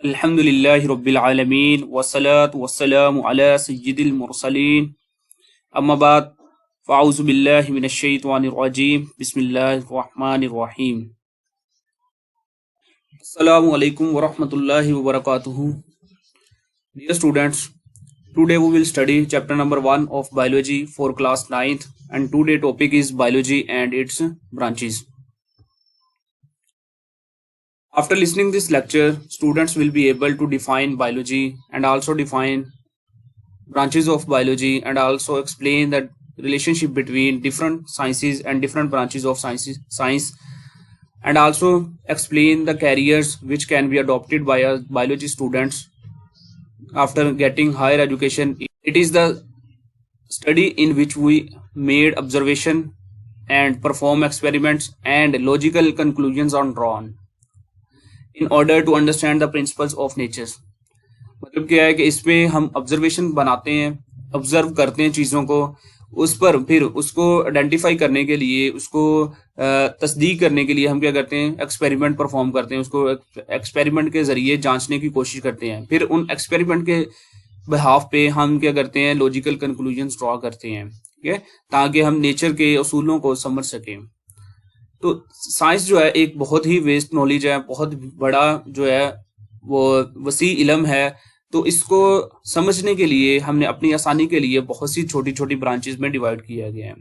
अल्हम्दुलिल्लाहि रब्बिल आलमीन वस्सलातु वस्सलामु अला सय्यिदिल मुरसलीन अम्मा बाद फ़अऊज़ु बिल्लाहि मिनश शैतानिर रजीम बिस्मिल्लाहिर रहमानिर रहीम। अस्सलामु अलैकुम व रहमतुल्लाहि व बरकातुहू। Dear students, today we will study chapter number 1 of biology for class 9th and today topic is biology and its branches. After listening this lecture, students will be able to define biology and also define branches of biology and also explain the relationship between different sciences and different branches of science and also explain the careers which can be adopted by our biology students after getting higher education. It is the study in which we made observation and perform experiments and logical conclusions are drawn in order to understand the principles of nature. मतलब क्या है कि इसमें हम observation बनाते हैं, observe करते हैं चीज़ों को, उस पर फिर उसको आइडेंटिफाई करने के लिए, उसको तस्दीक करने के लिए हम क्या करते हैं, एक्सपेरिमेंट परफॉर्म करते हैं, उसको एक्सपेरिमेंट के जरिए जांचने की कोशिश करते हैं। फिर उन एक्सपेरिमेंट के बिहाफ पे हम क्या करते हैं, लॉजिकल कंक्लूजन्स ड्रॉ करते हैं, ठीक है, ताकि हम नेचर के असूलों को समझ सकें। तो साइंस जो है एक बहुत ही वेस्ट नॉलेज है, बहुत बड़ा जो है वो वसी इल्म है। तो इसको समझने के लिए हमने अपनी आसानी के लिए बहुत सी छोटी छोटी ब्रांचेस में डिवाइड किया गया है।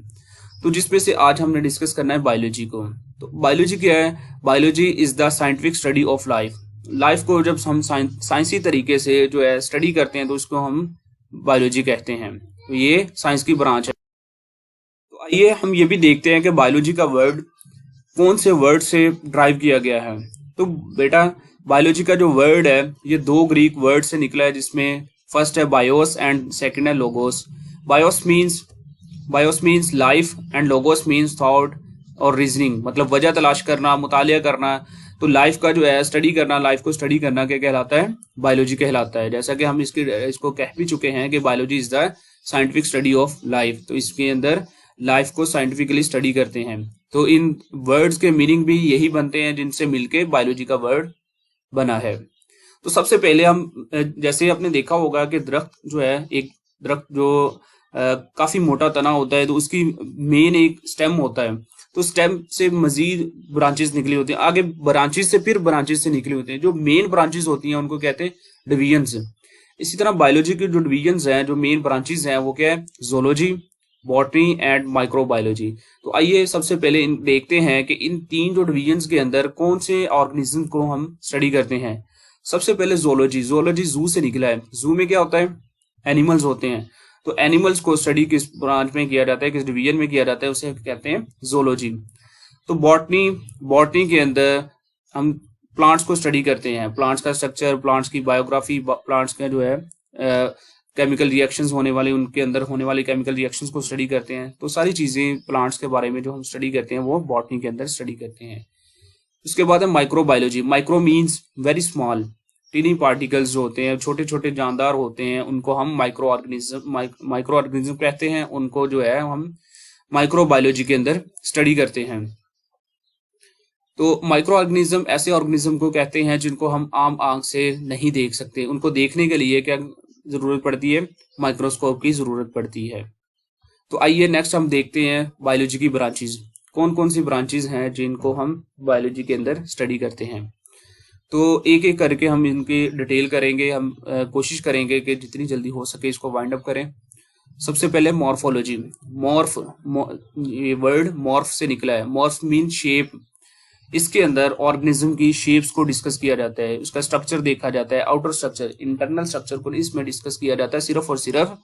तो जिसपे से आज हमने डिस्कस करना है बायोलॉजी को। तो बायोलॉजी क्या है? Biology is the scientific study of life. Life को जब हम साइंसी तरीके से जो है स्टडी करते हैं तो उसको हम बायोलॉजी कहते हैं। तो ये साइंस की ब्रांच है। तो आइए हम ये भी देखते हैं कि बायोलॉजी का वर्ड कौन से वर्ड से ड्राइव किया गया है। तो बेटा बायोलॉजी का जो वर्ड है ये दो ग्रीक वर्ड से निकला है, जिसमें फर्स्ट है बायोस एंड सेकंड है logos. BIOS means life and logos means thought और रीजनिंग, मतलब वजह तलाश करना, मुतालिया करना। तो लाइफ का जो है स्टडी करना, लाइफ को स्टडी करना क्या कहलाता है? बायोलॉजी कहलाता है। जैसा कि हम इसको कह भी चुके हैं कि biology is the scientific study of life. तो इसके अंदर लाइफ को साइंटिफिकली स्टडी करते हैं। तो इन वर्ड्स के मीनिंग भी यही बनते हैं जिनसे मिलके बायोलॉजी का वर्ड बना है। तो सबसे पहले हम जैसे आपने देखा होगा कि दरख्त जो है, एक दरख्त जो काफी मोटा तना होता है तो उसकी मेन एक स्टेम होता है। तो स्टेम से मजीद ब्रांचेस निकली होती हैं, आगे ब्रांचेस से फिर ब्रांचेस से निकली होती हैं। जो मेन ब्रांचेस होती हैं उनको कहते हैं डिवीजन्स। इसी तरह बायोलॉजी की जो डिवीजन्स हैं, जो मेन ब्रांचेस हैं, वो क्या है? Zoology, botany and microbiology. तो आइए सबसे पहले देखते हैं कि इन तीन जो डिवीजन्स के अंदर कौन से ऑर्गेनिज्म को हम स्टडी करते हैं। सबसे पहले जोलॉजी। जोलॉजी जू से निकला है। जू में क्या होता है? एनिमल्स होते हैं। तो एनिमल्स को स्टडी किस ब्रांच में किया जाता है, किस डिवीजन में किया जाता है, उसे कहते हैं जोलॉजी। तो बॉटनी के अंदर हम प्लांट्स को स्टडी करते हैं, प्लांट्स का स्ट्रक्चर, प्लांट्स की बायोग्राफी, प्लांट्स का जो है केमिकल रिएक्शंस होने वाले, उनके अंदर होने वाले केमिकल रिएक्शंस को स्टडी करते हैं। तो सारी चीजें प्लांट्स के बारे में जो हम स्टडी करते हैं वो बॉटनी के अंदर स्टडी करते हैं। उसके बाद है microbiology. Micro means very small, tiny particles जो होते हैं, छोटे छोटे जानदार होते हैं, उनको हम माइक्रो ऑर्गेनिज्म कहते हैं। उनको जो है हम माइक्रोबायोलॉजी के अंदर स्टडी करते हैं। तो माइक्रो ऑर्गेनिज्म ऐसे ऑर्गेनिज्म को कहते हैं जिनको हम आम आंख से नहीं देख सकते। उनको देखने के लिए क्या जरूरत पड़ती है? माइक्रोस्कोप की जरूरत पड़ती है। तो आइए नेक्स्ट हम देखते हैं बायोलॉजी की ब्रांचेस। कौन कौन सी ब्रांचेस हैं जिनको हम बायोलॉजी के अंदर स्टडी करते हैं। तो एक एक करके हम इनकी डिटेल करेंगे। हम कोशिश करेंगे कि जितनी जल्दी हो सके इसको वाइंड अप करें। सबसे पहले मॉर्फोलॉजी। ये वर्ड मॉर्फ से निकला है। Morph mean shape. इसके अंदर ऑर्गेनिज्म की शेप्स को डिस्कस किया जाता है, उसका स्ट्रक्चर देखा जाता है, आउटर स्ट्रक्चर, इंटरनल स्ट्रक्चर को इसमें डिस्कस किया जाता है। सिर्फ और सिर्फ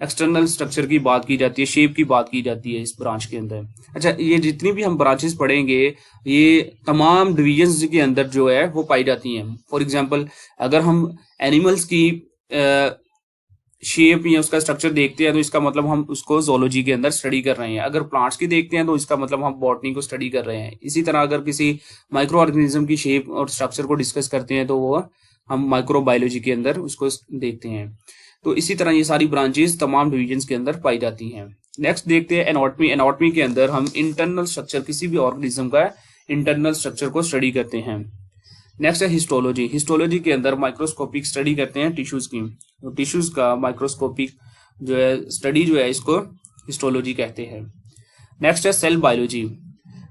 एक्सटर्नल स्ट्रक्चर की बात की जाती है, शेप की बात की जाती है इस ब्रांच के अंदर। अच्छा, ये जितनी भी हम ब्रांचेस पढ़ेंगे ये तमाम डिवीजन्स के अंदर जो है वो पाई जाती हैं। फॉर एग्जांपल अगर हम एनिमल्स की शेप या उसका स्ट्रक्चर देखते हैं तो इसका मतलब हम उसको जोलॉजी के अंदर स्टडी कर रहे हैं। अगर प्लांट्स की देखते हैं तो इसका मतलब हम बॉटनी को स्टडी कर रहे हैं। इसी तरह अगर किसी माइक्रो ऑर्गेनिज्म की शेप और स्ट्रक्चर को डिस्कस करते हैं तो वो हम माइक्रोबायोलॉजी के अंदर उसको देखते हैं। तो इसी तरह ये सारी ब्रांचेस तमाम डिविजन्स के अंदर पाई जाती हैं। नेक्स्ट देखते हैं एनाटॉमी। एनाटॉमी के अंदर हम इंटरनल स्ट्रक्चर, किसी भी ऑर्गेनिज्म का इंटरनल स्ट्रक्चर को स्टडी करते हैं। नेक्स्ट है हिस्टोलॉजी। हिस्टोलॉजी के अंदर माइक्रोस्कोपिक स्टडी करते हैं टिश्यूज की, तो टिश्यूज का माइक्रोस्कोपिक जो है स्टडी जो है इसको हिस्टोलॉजी कहते हैं। नेक्स्ट है सेल बायोलॉजी।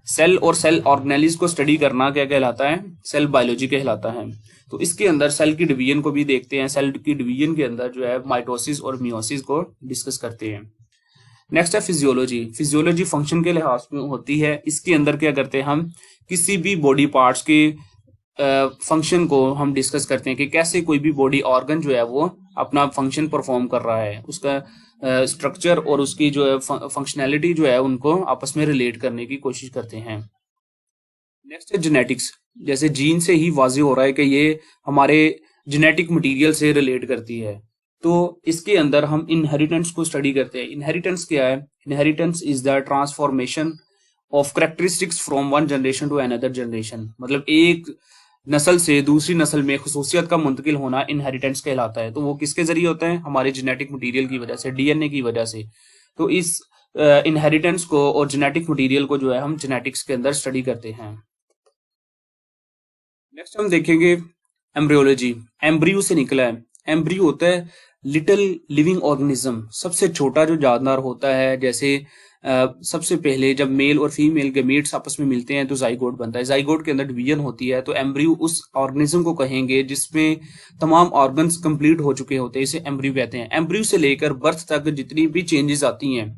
सेल और सेल ऑर्गेनेलिज को स्टडी करना क्या कहलाता है? सेल बायोलॉजी कहलाता है। तो इसके अंदर सेल की डिवीजन को भी देखते हैं। सेल की डिवीजन के अंदर जो है माइटोसिस और मियोसिस को डिस्कस करते हैं। नेक्स्ट है फिजियोलॉजी। फिजियोलॉजी फंक्शन के लिहाज में होती है। इसके अंदर क्या करते हैं हम, किसी भी बॉडी पार्ट्स के फंक्शन को हम डिस्कस करते हैं कि कैसे कोई भी बॉडी ऑर्गन जो है वो अपना फंक्शन परफॉर्म कर रहा है, उसका स्ट्रक्चर और उसकी जो है फंक्शनैलिटी जो है उनको आपस में रिलेट करने की कोशिश करते हैं। नेक्स्ट है जेनेटिक्स। जैसे जीन से ही वाज़ेह हो रहा है कि ये हमारे जेनेटिक मटेरियल से रिलेट करती है, तो इसके अंदर हम इनहेरिटेंस को स्टडी करते हैं। इनहेरिटेंस क्या है? Inheritance is the transformation of characteristics from one generation to another generation. मतलब एक नस्ल से दूसरी नस्ल में खसूसियत का मुंतकिल होना इनहेरिटेंस कहलाता है। तो वो किसके जरिए होता है? हमारे जेनेटिक मटेरियल की वजह से, डीएनए की वजह से। तो इस इनहेरिटेंस को और जेनेटिक मटेरियल को जो है हम जेनेटिक्स के अंदर स्टडी करते हैं। नेक्स्ट हम देखेंगे एम्ब्रियोलॉजी। एम्ब्रियो से निकला है। एम्ब्रियो होता है लिटिल लिविंग ऑर्गेनिज्म, सबसे छोटा जो जानदार होता है। जैसे सबसे पहले जब मेल और फीमेल गैमीट्स आपस में मिलते हैं तो जाइगोट बनता है। जाइगोट के अंदर डिवीजन होती है, तो एम्ब्रियो उस ऑर्गेनिज्म को कहेंगे जिसमें तमाम ऑर्गन्स कंप्लीट हो चुके होते हैं, इसे एम्ब्रियो कहते हैं। एम्ब्रियो से लेकर बर्थ तक जितनी भी चेंजेस आती हैं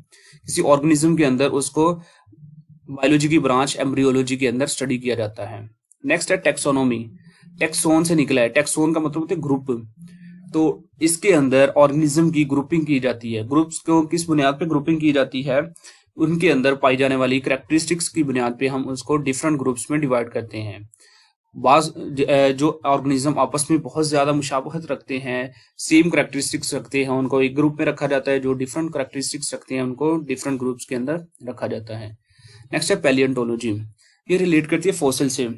किसी ऑर्गेनिज्म के अंदर, उसको बायोलॉजी की ब्रांच एम्ब्रियोलॉजी के अंदर स्टडी किया जाता है। नेक्स्ट है टेक्सोनोमी। टेक्सोन से निकला है। टेक्सोन का मतलब होता है ग्रुप। तो इसके अंदर ऑर्गेनिज्म की ग्रुपिंग की जाती है। ग्रुप्स को किस बुनियाद पे ग्रुपिंग की जाती है? उनके अंदर पाई जाने वाली कैरेक्टरिस्टिक्स की बुनियाद पे हम उसको डिफरेंट ग्रुप्स में डिवाइड करते हैं। बाज जो ऑर्गेनिज्म आपस में बहुत ज्यादा मुशाबहत रखते हैं, सेम कैरेक्टरिस्टिक्स रखते हैं, उनको एक ग्रुप में रखा जाता है। जो डिफरेंट कैरेक्टरिस्टिक्स रखते हैं उनको डिफरेंट ग्रुप्स के अंदर रखा जाता है। नेक्स्ट है पैलियोंटोलॉजी। ये रिलेट करती है फॉसिल से।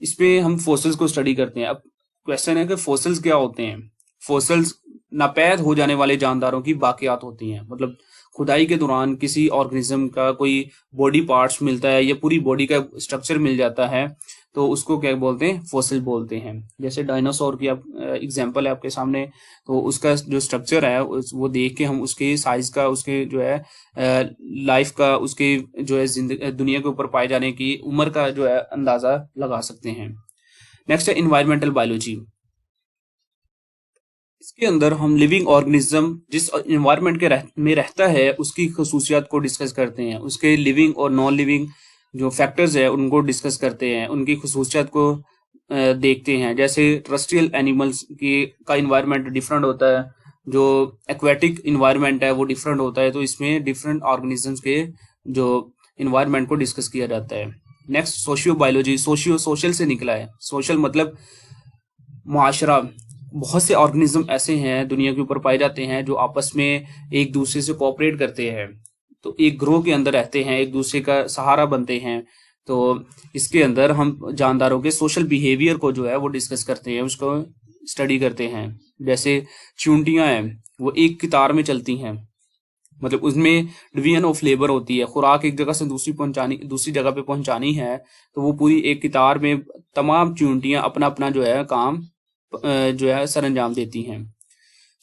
इसमें हम फॉसिल्स को स्टडी करते हैं। अब क्वेश्चन है कि फॉसिल्स क्या होते हैं? फॉसिल्स नापैद हो जाने वाले जानदारों की बाकियात होती हैं। मतलब खुदाई के दौरान किसी ऑर्गेनिज्म का कोई बॉडी पार्ट्स मिलता है या पूरी बॉडी का स्ट्रक्चर मिल जाता है, तो उसको क्या बोलते हैं? फॉसिल बोलते हैं। जैसे डायनासोर की आप एग्जांपल है आपके सामने, तो उसका जो स्ट्रक्चर है वो देख के हम उसके साइज का, उसके जो है लाइफ का, उसके जो है दुनिया के ऊपर पाए जाने की उम्र का जो है अंदाजा लगा सकते हैं। नेक्स्ट है इन्वायरमेंटल बायोलॉजी। इसके अंदर हम लिविंग ऑर्गेनिज्म जिस इन्वायरमेंट के में रहता है उसकी खसूसियात को डिस्कस करते हैं। उसके लिविंग और नॉन लिविंग जो फैक्टर्स है उनको डिस्कस करते हैं, उनकी खसूसियात को देखते हैं। जैसे टर्रेस्ट्रियल एनिमल्स की का इन्वायरमेंट डिफरेंट होता है, जो एक्वेटिक इन्वायरमेंट है वो डिफरेंट होता है। तो इसमें डिफरेंट ऑर्गेनिजम्स के जो इन्वायरमेंट को डिस्कस किया जाता है। Next socio biology. सोशल से निकला है। सोशल मतलब मुआशरा। बहुत से ऑर्गेनिज्म ऐसे हैं दुनिया के ऊपर पाए जाते हैं जो आपस में एक दूसरे से कोऑपरेट करते हैं, तो एक ग्रोह के अंदर रहते हैं, एक दूसरे का सहारा बनते हैं। तो इसके अंदर हम जानदारों के सोशल बिहेवियर को जो है वो डिस्कस करते हैं, उसको स्टडी करते हैं। जैसे चूंटियां हैं वो एक कतार में चलती हैं, मतलब उसमें डिवीजन ऑफ लेबर होती है। खुराक एक जगह से दूसरी जगह पे पहुंचानी है, तो वो पूरी एक कतार में तमाम चूंटियां अपना अपना जो है काम जो है सरंजाम देती हैं।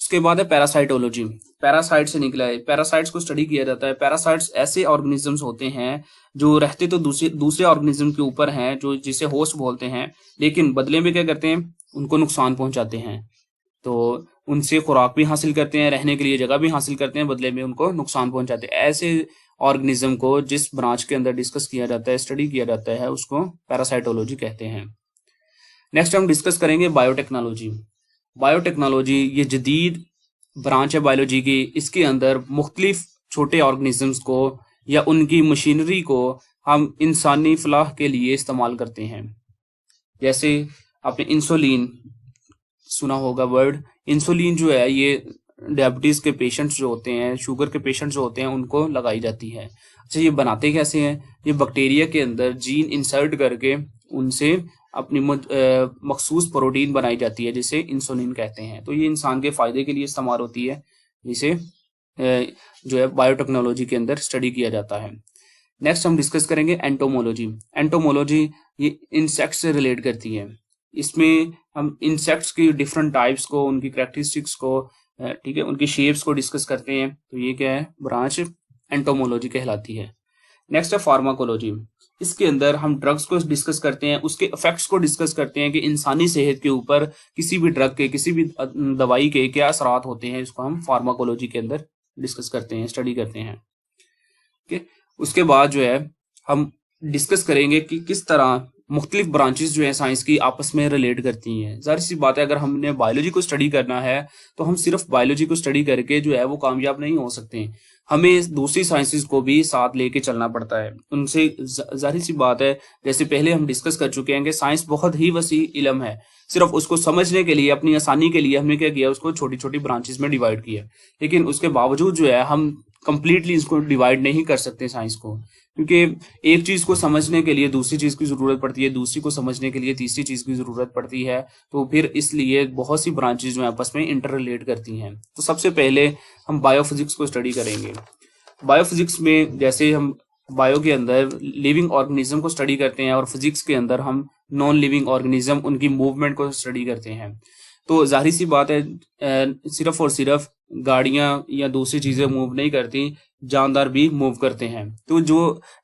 उसके बाद है पैरासाइटोलॉजी। पैरासाइट से निकला है। पैरासाइट्स को स्टडी किया जाता है। पैरासाइट्स ऐसे ऑर्गेनिजम्स होते हैं जो रहते तो दूसरे ऑर्गेनिज्म के ऊपर हैं, जो जिसे होस्ट बोलते हैं, लेकिन बदले में क्या करते हैं? उनको नुकसान पहुंचाते हैं। तो उनसे खुराक भी हासिल करते हैं, रहने के लिए जगह भी हासिल करते हैं, बदले में उनको नुकसान पहुंचाते हैं। ऐसे ऑर्गेनिज्म को जिस ब्रांच के अंदर डिस्कस किया जाता है, स्टडी किया जाता है, उसको पैरासाइटोलॉजी कहते हैं। नेक्स्ट हम डिस्कस करेंगे बायोटेक्नोलॉजी। बायोटेक्नोलॉजी ये जदीद ब्रांच है बायोलॉजी की। इसके अंदर मुख्तलिफ छोटे ऑर्गेनिजम्स को या उनकी मशीनरी को हम इंसानी फलाह के लिए इस्तेमाल करते हैं। जैसे आपने इंसुलिन सुना होगा वर्ड। इंसुलिन जो है ये डायबिटीज के पेशेंट्स जो होते हैं, शुगर के पेशेंट्स जो होते हैं, उनको लगाई जाती है। अच्छा, ये बनाते कैसे हैं? ये बैक्टीरिया के अंदर जीन इंसर्ट करके उनसे अपनी मखसूस प्रोटीन बनाई जाती है, जिसे इंसुलिन कहते हैं। तो ये इंसान के फायदे के लिए इस्तेमाल होती है, जिसे जो है बायोटेक्नोलॉजी के अंदर स्टडी किया जाता है। नेक्स्ट हम डिस्कस करेंगे एंटोमोलॉजी। एंटोमोलॉजी ये इंसेक्ट से रिलेट करती है। इसमें हम इंसेक्ट्स की डिफरेंट टाइप्स को, उनकी कैरेक्टरिस्टिक्स को, ठीक है, उनकी शेप्स को डिस्कस करते हैं। तो ये क्या है, ब्रांच एंटोमोलॉजी कहलाती है। नेक्स्ट है फार्माकोलॉजी। इसके अंदर हम ड्रग्स को डिस्कस करते हैं, उसके इफेक्ट्स को डिस्कस करते हैं कि इंसानी सेहत के ऊपर किसी भी ड्रग के, किसी भी दवाई के क्या असरात होते हैं, इसको हम फार्माकोलॉजी के अंदर डिस्कस करते हैं, स्टडी करते हैं। ठीक है, उसके बाद जो है हम डिस्कस करेंगे कि किस तरह मुख्तलिफ ब्रांचेस जो है साइंस की आपस में रिलेट करती हैं। जाहिर सी बात है, अगर हमने बायोलॉजी को स्टडी करना है तो हम सिर्फ बायोलॉजी को स्टडी करके जो है वो कामयाब नहीं हो सकते, हमें दूसरी साइंसेस को भी साथ लेके चलना पड़ता है। उनसे जाहिर सी बात है, जैसे पहले हम डिस्कस कर चुके हैं कि साइंस बहुत ही वसी इल्म है, सिर्फ उसको समझने के लिए, अपनी आसानी के लिए हमने क्या किया, उसको छोटी छोटी ब्रांचेस में डिवाइड किया। लेकिन उसके बावजूद जो है हम कंप्लीटली इसको डिवाइड नहीं कर सकते साइंस को, क्योंकि एक चीज को समझने के लिए दूसरी चीज की जरूरत पड़ती है, दूसरी को समझने के लिए तीसरी चीज की जरूरत पड़ती है। तो फिर इसलिए बहुत सी ब्रांचेस जो है आपस में इंटर रिलेट करती हैं। तो सबसे पहले हम बायोफिजिक्स को स्टडी करेंगे। बायोफिजिक्स में जैसे हम बायो के अंदर लिविंग ऑर्गेनिज्म को स्टडी करते हैं और फिजिक्स के अंदर हम नॉन लिविंग ऑर्गेनिज्म, उनकी मूवमेंट को स्टडी करते हैं। तो जाहिर सी बात है, सिर्फ और सिर्फ गाड़ियां या दूसरी चीजें मूव नहीं करती, जानदार भी मूव करते हैं। तो जो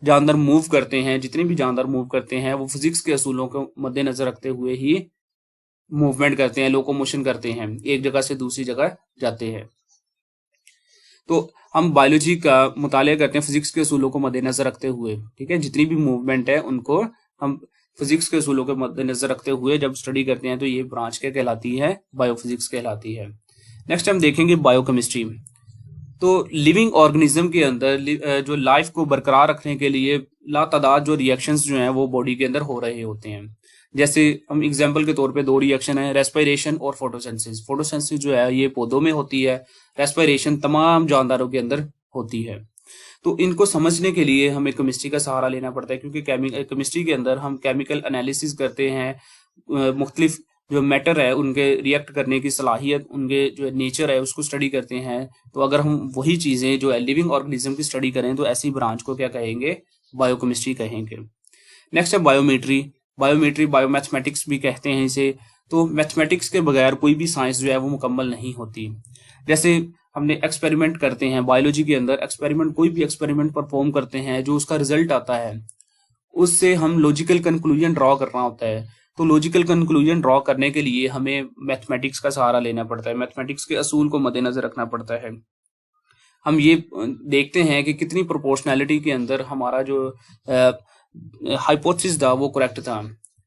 जानदार मूव करते हैं, जितने भी जानदार मूव करते हैं, वो फिजिक्स के असूलों को मद्देनजर रखते हुए ही मूवमेंट करते हैं, लोकोमोशन करते हैं, एक जगह से दूसरी जगह जाते हैं। तो हम बायोलॉजी का मुतालिया करते हैं फिजिक्स के असूलों को मद्देनजर रखते हुए। ठीक है, जितनी भी मूवमेंट है उनको हम फिजिक्स के असूलों के मद्देनजर रखते हुए जब स्टडी करते हैं, तो ये ब्रांच क्या कहलाती है, बायोफिजिक्स कहलाती है। नेक्स्ट हम देखेंगे बायोकेमिस्ट्री। तो लिविंग ऑर्गेनिज्म के अंदर जो लाइफ को बरकरार रखने के लिए लातादाद जो रिएक्शंस जो हैं वो बॉडी के अंदर हो रहे होते हैं। जैसे हम एग्जांपल के तौर पे दो रिएक्शन है, रेस्पिरेशन और फोटोसिंथेसिस। फोटोसिंथेसिस जो है ये पौधों में होती है, रेस्पिरेशन तमाम जानदारों के अंदर होती है। तो इनको समझने के लिए हमें केमिस्ट्री का सहारा लेना पड़ता है, क्योंकि केमिस्ट्री के अंदर हम केमिकल एनालिसिस करते हैं, मुख्तलिफ जो मैटर है उनके रिएक्ट करने की सलाहियत, उनके जो नेचर है उसको स्टडी करते हैं। तो अगर हम वही चीजें जो है लिविंग ऑर्गेनिज्म की स्टडी करें तो ऐसी ब्रांच को क्या कहेंगे, बायोकेमिस्ट्री कहेंगे। नेक्स्ट है बायोमेट्री। बायोमेट्री, बायोमैथमेटिक्स भी कहते हैं इसे। तो मैथमेटिक्स के बगैर कोई भी साइंस जो है वो मुकम्मल नहीं होती। जैसे हमने एक्सपेरिमेंट करते हैं बायोलॉजी के अंदर, एक्सपेरिमेंट, कोई भी एक्सपेरिमेंट परफॉर्म करते हैं, जो उसका रिजल्ट आता है उससे हम लॉजिकल कंक्लूजन ड्रॉ करना होता है। तो लॉजिकल कंक्लूजन ड्रॉ करने के लिए हमें मैथमेटिक्स का सहारा लेना पड़ता है, मैथमेटिक्स के असूल को मद्देनजर रखना पड़ता है। हम ये देखते हैं कि कितनी प्रोपोर्शनैलिटी के अंदर हमारा जो हाइपोथेसिस था वो करेक्ट था।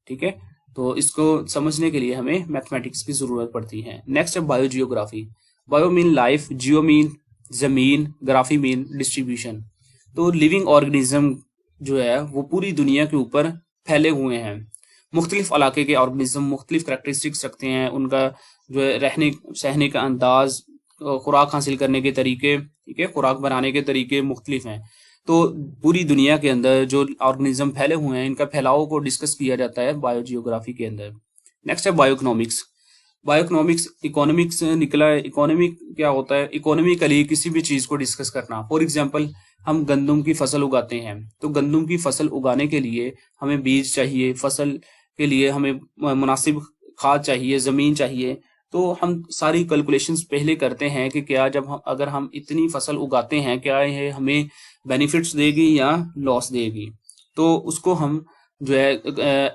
ठीक है, तो इसको समझने के लिए हमें मैथमेटिक्स की जरूरत पड़ती है। नेक्स्ट है बायोजियोग्राफी। बायो मीन लाइफ, जियो मीन जमीन, ग्राफी मीन डिस्ट्रीब्यूशन। तो लिविंग ऑर्गेनिज्म जो है वो पूरी दुनिया के ऊपर फैले हुए हैं। मुख्तलिफ इलाके के ऑर्गेनिज्म मुख्तलिफ करैक्टरिस्टिक्स रखते हैं, उनका जो है रहने सहने का अंदाज, खुराक हासिल करने के तरीके, ठीक है, खुराक बनाने के तरीके मुख्तलिफ हैं। तो पूरी दुनिया के अंदर जो ऑर्गेनिज्म फैले हुए हैं, इनका फैलाव को डिस्कस किया जाता है बायोजियोग्राफी के अंदर। नेक्स्ट है बायोइकोनॉमिक्स। बायोइकोनॉमिक्स इकोनॉमिक्स निकला है। इकोनॉमिक क्या होता है, इकोनॉमिकली किसी भी चीज को डिस्कस करना। फॉर एग्जांपल हम गंदम की फसल उगाते हैं, तो गंदम की फसल उगाने के लिए हमें बीज चाहिए, फसल के लिए हमें मुनासिब खाद चाहिए, जमीन चाहिए। तो हम सारी कैलकुलेशंस पहले करते हैं कि क्या अगर हम इतनी फसल उगाते हैं, क्या ये हमें बेनिफिट्स देगी या लॉस देगी। तो उसको हम जो है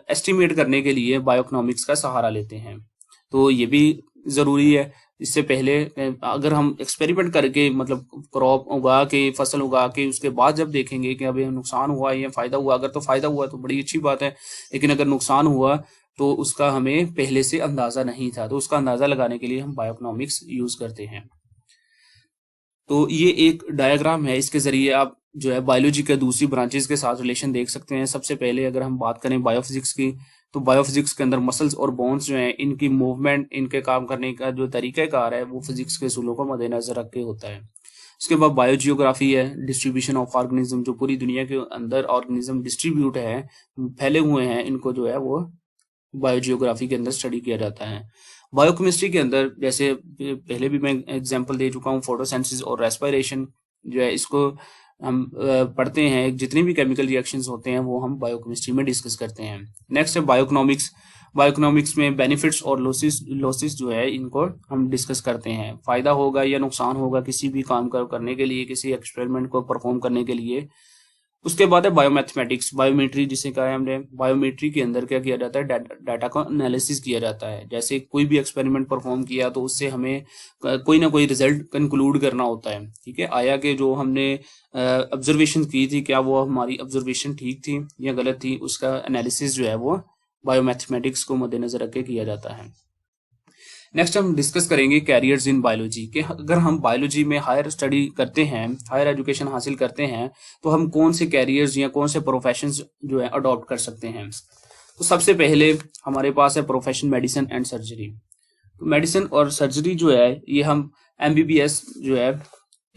एस्टिमेट करने के लिए बायोइकोनॉमिक्स का सहारा लेते हैं। तो ये भी जरूरी है। इससे पहले अगर हम एक्सपेरिमेंट करके, मतलब क्रॉप उगा के, फसल उगा के, उसके बाद जब देखेंगे कि अभी नुकसान हुआ या फायदा हुआ, अगर तो फायदा हुआ तो बड़ी अच्छी बात है, लेकिन अगर नुकसान हुआ तो उसका हमें पहले से अंदाजा नहीं था, तो उसका अंदाजा लगाने के लिए हम बायोइकोनॉमिक्स यूज करते हैं। तो ये एक डायग्राम है, इसके जरिए आप जो है बायोलॉजी के दूसरी ब्रांचेस के साथ रिलेशन देख सकते हैं। सबसे पहले अगर हम बात करें बायोफिजिक्स की, तो बायोफिजिक्स के अंदर मसल्स और बोन्स जो हैं, इनकी मूवमेंट, इनके काम करने का जो तरीकाकार है वो फिजिक्स के असूलों को मद्देनजर रख के होता है। इसके बाद बायोजियोग्राफी है, डिस्ट्रीब्यूशन ऑफ ऑर्गेनिज्म, जो पूरी दुनिया के अंदर ऑर्गेनिज्म डिस्ट्रीब्यूट है, फैले हुए हैं, इनको जो है वो बायोजियोग्राफी के अंदर स्टडी किया जाता है। बायोकेमिस्ट्री के अंदर जैसे पहले भी मैं एग्जांपल दे चुका हूँ, फोटोसिंथेसिस और रेस्पिरेशन जो है, इसको हम पढ़ते हैं, जितनी भी केमिकल रिएक्शंस होते हैं वो हम बायोकेमिस्ट्री में डिस्कस करते हैं। नेक्स्ट है बायोइकोनॉमिक्स। बायोइकोनॉमिक्स में बेनिफिट्स और लॉसेस जो है इनको हम डिस्कस करते हैं। फायदा होगा या नुकसान होगा किसी भी काम करने के लिए, किसी एक्सपेरिमेंट को परफॉर्म करने के लिए। उसके बाद है बायोमैथमेटिक्स, बायोमेट्री जिसे कहा है हमने। बायोमेट्री के अंदर क्या किया जाता है, डाटा का एनालिसिस किया जाता है। जैसे कोई भी एक्सपेरिमेंट परफॉर्म किया तो उससे हमें कोई ना कोई रिजल्ट कंक्लूड करना होता है, ठीक है। आया कि जो हमने ऑब्जर्वेशन की थी, क्या वो हमारी ऑब्जर्वेशन ठीक थी या गलत थी, उसका एनालिसिस जो है वो बायोमैथमेटिक्स को मद्देनजर रख के किया जाता है। नेक्स्ट हम डिस्कस करेंगे कैरियर्स इन बायोलॉजी कि अगर हम बायोलॉजी में हायर स्टडी करते हैं, हायर एजुकेशन हासिल करते हैं, तो हम कौन से कैरियर्स या कौन से प्रोफेशंस जो है अडॉप्ट कर सकते हैं। तो सबसे पहले हमारे पास है प्रोफेशन मेडिसिन एंड सर्जरी। तो मेडिसिन और सर्जरी जो है ये हम एमबीबीएस जो है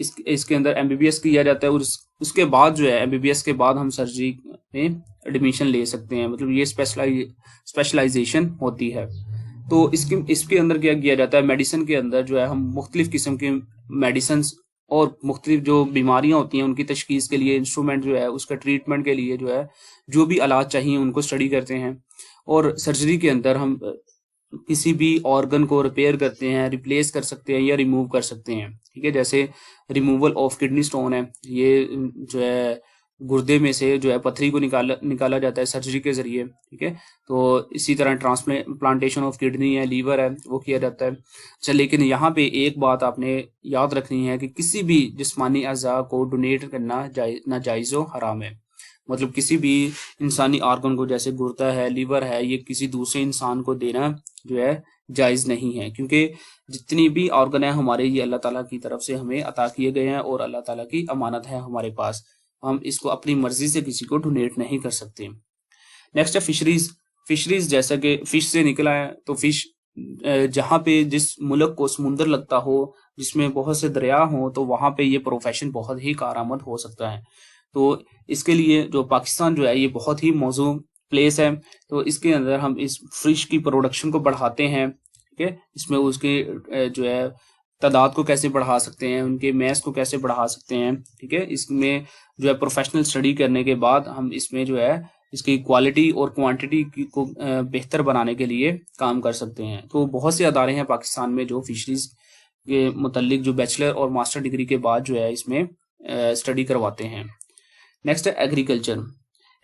इसके अंदर एमबीबीएस किया जाता है, और उसके बाद जो है एमबीबीएस के बाद हम सर्जरी में एडमिशन ले सकते हैं, मतलब ये स्पेशलाइजेशन होती है। तो इसके अंदर क्या किया जाता है, मेडिसिन के अंदर जो है हम मुख्तलिफ किस्म के मेडिसिन और मुख्तलिफ जो बीमारियां होती हैं उनकी तशखीस के लिए इंस्ट्रूमेंट जो है, उसका ट्रीटमेंट के लिए जो है जो भी इलाज चाहिए उनको स्टडी करते हैं। और सर्जरी के अंदर हम किसी भी ऑर्गन को रिपेयर करते हैं, रिप्लेस कर सकते हैं या रिमूव कर सकते हैं, ठीक है। जैसे रिमूवल ऑफ किडनी स्टोन है, ये जो है गुर्दे में से जो है पथरी को निकाला जाता है सर्जरी के जरिए, ठीक है। तो इसी तरह ट्रांसप्लांटेशन ऑफ किडनी है, लीवर है, वो किया जाता है। अच्छा, लेकिन यहाँ पे एक बात आपने याद रखनी है कि किसी भी जिस्मानी अज़ा को डोनेट करना नाजायज़ व हराम है। मतलब किसी भी इंसानी ऑर्गन को, जैसे गुर्दा है, लीवर है, ये किसी दूसरे इंसान को देना जो है जायज नहीं है, क्योंकि जितनी भी ऑर्गन है हमारे, ये अल्लाह ताला की तरफ से हमें अता किए गए हैं और अल्लाह ताला की अमानत है हमारे पास। हम इसको अपनी मर्जी से किसी को डोनेट नहीं कर सकते। नेक्स्ट है फिशरीज। फिशरीज जैसा कि फिश से निकला है, तो फिश जहाँ पे जिस मुल्क को समुंदर लगता हो, जिसमें बहुत से दरिया हो, तो वहां पे ये प्रोफेशन बहुत ही कारआमद हो सकता है। तो इसके लिए जो पाकिस्तान जो है ये बहुत ही मौजू प्लेस है, तो इसके अंदर हम इस फिश की प्रोडक्शन को बढ़ाते हैं, ठीक है। इसमें उसके जो है तादाद को कैसे बढ़ा सकते हैं, उनके मैस को कैसे बढ़ा सकते हैं, ठीक है। इसमें जो है प्रोफेशनल स्टडी करने के बाद हम इसमें जो है इसकी क्वालिटी और क्वांटिटी को बेहतर बनाने के लिए काम कर सकते हैं। तो बहुत से अदारे हैं पाकिस्तान में जो फिशरीज के मुतल्लिक जो बैचलर और मास्टर डिग्री के बाद जो है इसमें स्टडी करवाते हैं। नेक्स्ट है एग्रीकल्चर।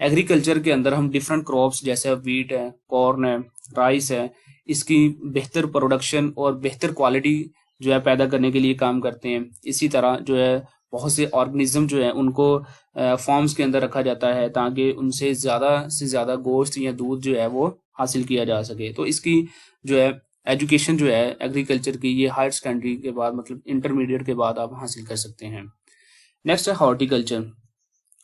एग्रीकल्चर के अंदर हम डिफरेंट क्रॉप्स जैसे वीट है, कॉर्न है, राइस है, इसकी बेहतर प्रोडक्शन और बेहतर क्वालिटी जो है पैदा करने के लिए काम करते हैं। इसी तरह जो है बहुत से ऑर्गेनिज्म जो है उनको फार्म्स के अंदर रखा जाता है ताकि उनसे ज्यादा से ज्यादा गोश्त या दूध जो है वो हासिल किया जा सके। तो इसकी जो है एजुकेशन जो है एग्रीकल्चर की, ये हायर सेकेंडरी के बाद, मतलब इंटरमीडिएट के बाद आप हासिल कर सकते हैं। नेक्स्ट है हॉर्टिकल्चर।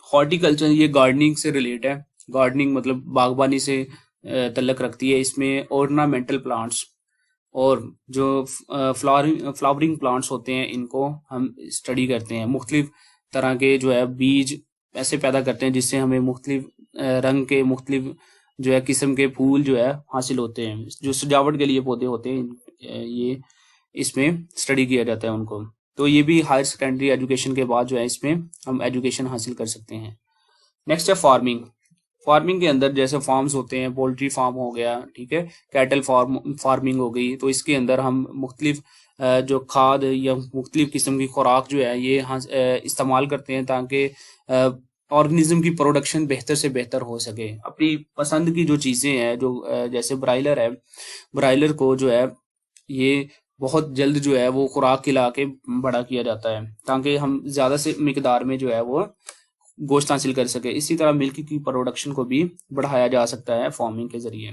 हॉर्टिकल्चर ये गार्डनिंग से रिलेट है। गार्डनिंग मतलब बागबानी से तल्लक रखती है। इसमें ऑर्नामेंटल प्लांट्स और जो फ्लावरिंग प्लांट्स होते हैं इनको हम स्टडी करते हैं। मुख्तलिफ तरह के जो है बीज ऐसे पैदा करते हैं जिससे हमें मुख्तलिफ रंग के, मुख्तलिफ जो है किस्म के फूल जो है हासिल होते हैं। जो सजावट के लिए पौधे होते हैं ये इसमें स्टडी किया जाता है उनको। तो ये भी हायर सेकेंडरी एजुकेशन के बाद जो है इसमें हम एजुकेशन हासिल कर सकते हैं। नेक्स्ट है फार्मिंग। फार्मिंग के अंदर जैसे फार्म्स होते हैं, पोल्ट्री फार्म हो गया, ठीक है, कैटल फार्मिंग हो गई, तो इसके अंदर हम मुख्तलिफ जो खाद या मुख्तलिफ किस्म की खुराक जो है ये इस्तेमाल करते हैं ताकि ऑर्गेनिज्म की प्रोडक्शन बेहतर से बेहतर हो सके। अपनी पसंद की जो चीज़ें हैं, जो जैसे ब्रायलर है, ब्रायलर को जो है ये बहुत जल्द जो है वो खुराक खिला के बड़ा किया जाता है ताकि हम ज़्यादा से मिकदार में जो है वो गोश्त हासिल कर सके। इसी तरह मिल्क की प्रोडक्शन को भी बढ़ाया जा सकता है फार्मिंग के जरिए।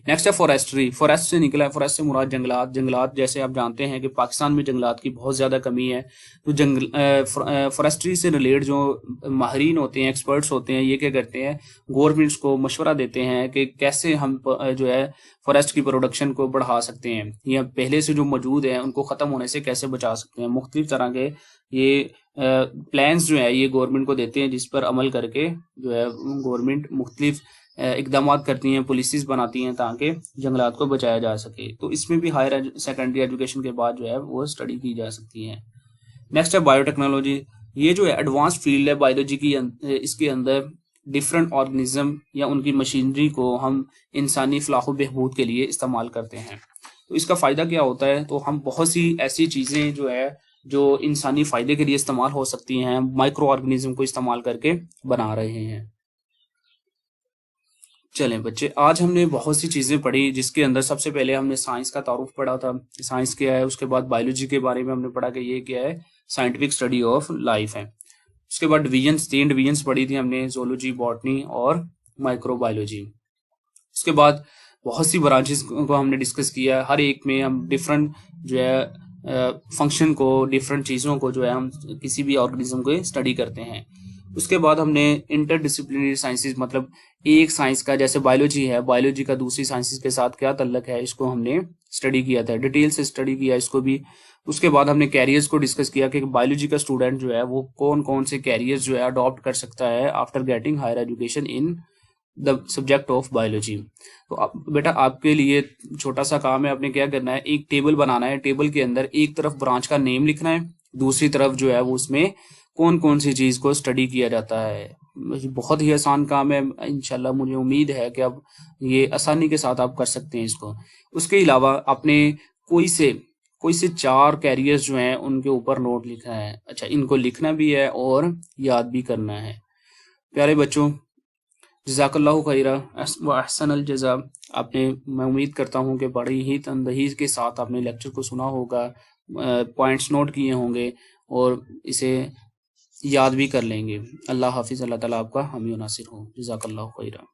नेक्स्ट है फॉरेस्ट्री। फॉरेस्ट से निकला है, फॉरेस्ट से मुराद जंगलात। जंगलात जैसे आप जानते हैं कि पाकिस्तान में जंगलात की बहुत ज्यादा कमी है, तो फॉरेस्ट्री से रिलेटेड जो माहिरीन होते हैं, एक्सपर्ट्स होते हैं, ये क्या करते हैं, गवर्नमेंट्स को मशवरा देते हैं कि कैसे हम जो है फॉरेस्ट की प्रोडक्शन को बढ़ा सकते हैं या पहले से जो मौजूद है उनको खत्म होने से कैसे बचा सकते हैं। मुख्तलिफ तरह के ये प्लान्स जो है ये गवर्नमेंट को देते हैं, जिस पर अमल करके जो है गवर्नमेंट मुख्तलिफ इकदाम करती हैं, पॉलिसीज बनाती हैं ताकि जंगलात को बचाया जा सके। तो इसमें भी हायर सेकेंडरी एजुकेशन के बाद जो है वो स्टडी की जा सकती है। नेक्स्ट है बायोटेक्नोलॉजी। ये जो है एडवांस फील्ड है बायोलॉजी की, इसके अंदर डिफरेंट ऑर्गेनिज्म या उनकी मशीनरी को हम इंसानी फलाह बहबूद के लिए इस्तेमाल करते हैं। तो इसका फ़ायदा क्या होता है, तो हम बहुत सी ऐसी चीज़ें जो है जो इंसानी फ़ायदे के लिए इस्तेमाल हो सकती हैं, माइक्रो ऑर्गेनिज्म को इस्तेमाल करके बना रहे हैं। चलें बच्चे, आज हमने बहुत सी चीज़ें पढ़ी, जिसके अंदर सबसे पहले हमने साइंस का तारुफ पढ़ा था, साइंस क्या है। उसके बाद बायोलॉजी के बारे में हमने पढ़ा कि ये क्या है, साइंटिफिक स्टडी ऑफ लाइफ है। उसके बाद डिवीजन्स, 3 डिवीजन्स पढ़ी थी हमने, जोलॉजी, बॉटनी और माइक्रोबायोलॉजी। उसके बाद बहुत सी ब्रांचेस को हमने डिस्कस किया, हर एक में हम डिफरेंट जो है फंक्शन को, डिफरेंट चीज़ों को जो है हम किसी भी ऑर्गेनिज्म को स्टडी करते हैं। उसके बाद हमने इंटरडिसिप्लिनरी साइंसेज, मतलब एक साइंस का, जैसे बायोलॉजी है, बायोलॉजी का दूसरी साइंसेज के साथ क्या तल्लक है, इसको हमने स्टडी किया था, डिटेल से स्टडी किया इसको भी। उसके बाद हमने कैरियर्स को डिस्कस किया कि बायोलॉजी का स्टूडेंट जो है वो कौन कौन से कैरियर्स जो है अडॉप्ट कर सकता है after getting higher education in the subject of biology. तो बेटा आपके लिए छोटा सा काम है, आपने क्या करना है, एक टेबल बनाना है। टेबल के अंदर एक तरफ ब्रांच का नेम लिखना है, दूसरी तरफ जो है वो उसमें कौन कौन सी चीज को स्टडी किया जाता है। बहुत ही आसान काम है, इंशाल्लाह मुझे उम्मीद है कि अब ये आसानी के साथ आप कर सकते हैं इसको। उसके अलावा आपने कोई से 4 कैरियर्स जो हैं उनके ऊपर नोट लिखना है। अच्छा, इनको लिखना भी है और याद भी करना है। प्यारे बच्चों, जज़ाकल्लाहु खैरा व अहसनल जज़ा। आपने, मैं उम्मीद करता हूँ कि बड़ी ही तनदही के साथ आपने लेक्चर को सुना होगा, पॉइंट्स नोट किए होंगे और इसे याद भी कर लेंगे। अल्लाह हाफिज़, अल्लाह ताला आपका हामी व नासिर हो। जज़ाकल्लाहु खैरा।